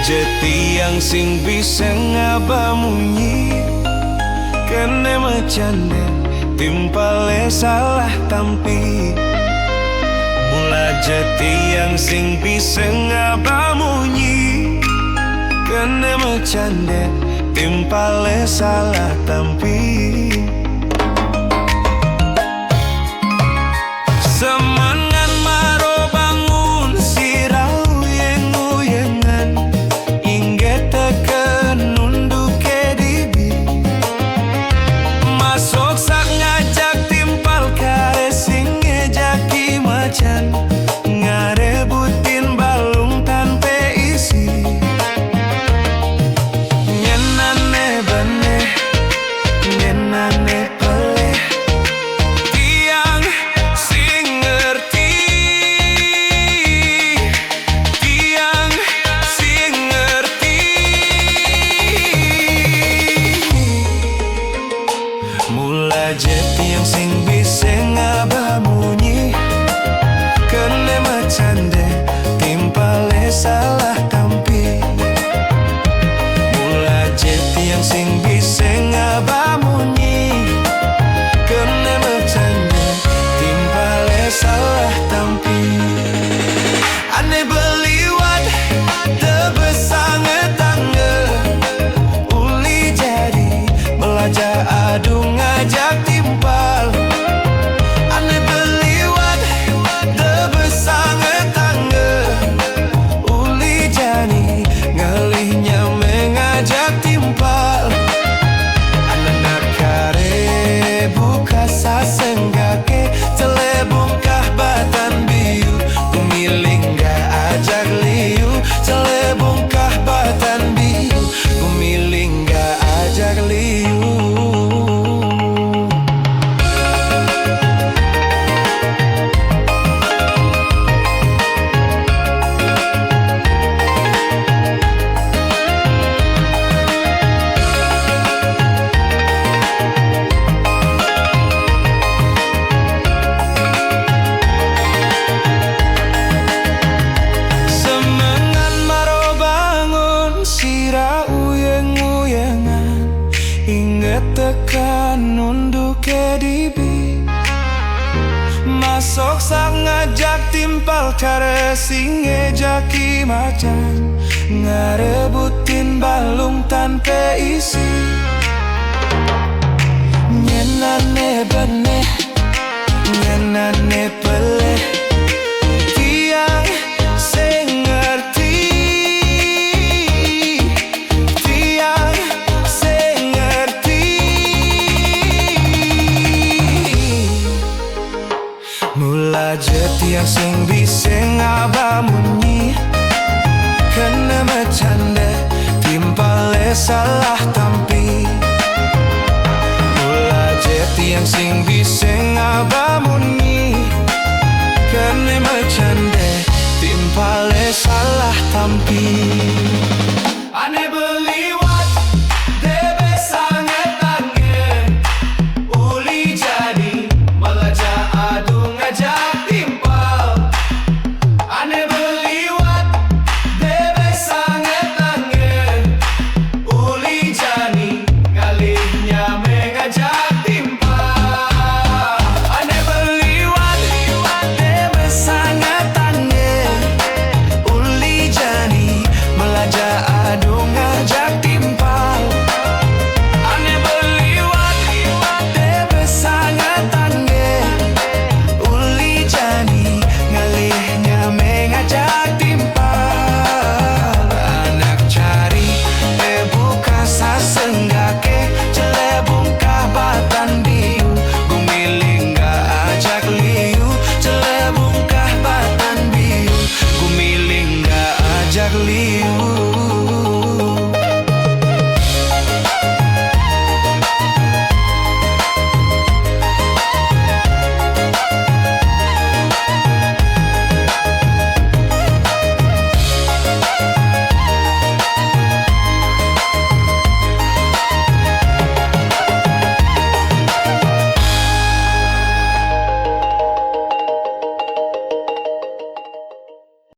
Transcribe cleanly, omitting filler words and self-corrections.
Tiang sing bisa ngabamunyi kene macande timpale salah tampi. Mula tiang sing bisa ngabamunyi kene macande timpale salah tampi. Semangan maro bangun sirau yang uyengan ingge teken nunduk edibi. Masuk sak ngajak timpal kare sing ngejaki macan ngarebutin balung tanpa isi. Nyenane bane nyenane peleh tiang sing ngerti, tiang sing ngerti. Mula tiang sing bisa ngabamunyi kene macande timpale salah tampi. Mula tiang sing bisa ngabamunyi kene macande timpale salah tampi. Ane beliwat tebesang tangga uli jadi belajar adu ngajak timpal. Ane beliwat tebesang tangga uli jadi ngelihnya mengajak timpal. Anak kare buka sasenggake celebungkah batan biu kumiling gak ajak liu. Celebungkah batan biu kumiling gak ajak liu. Semangan maro bangun sira uyeng-uyengan inget tekan nunduk edibi. Masuk sak ngajak timpal kare sing ngejaki macan ngarebutin balung tanpa isi. Nyenane bane nyenane peleh tiang sing ngerti, tiang sing ngerti. Mula tiang sing bisa ngabamunyi kene macande timpale salah tampi. Mula tiang sing bisa ngabamunyi kene macande timpale salah tampi. Ane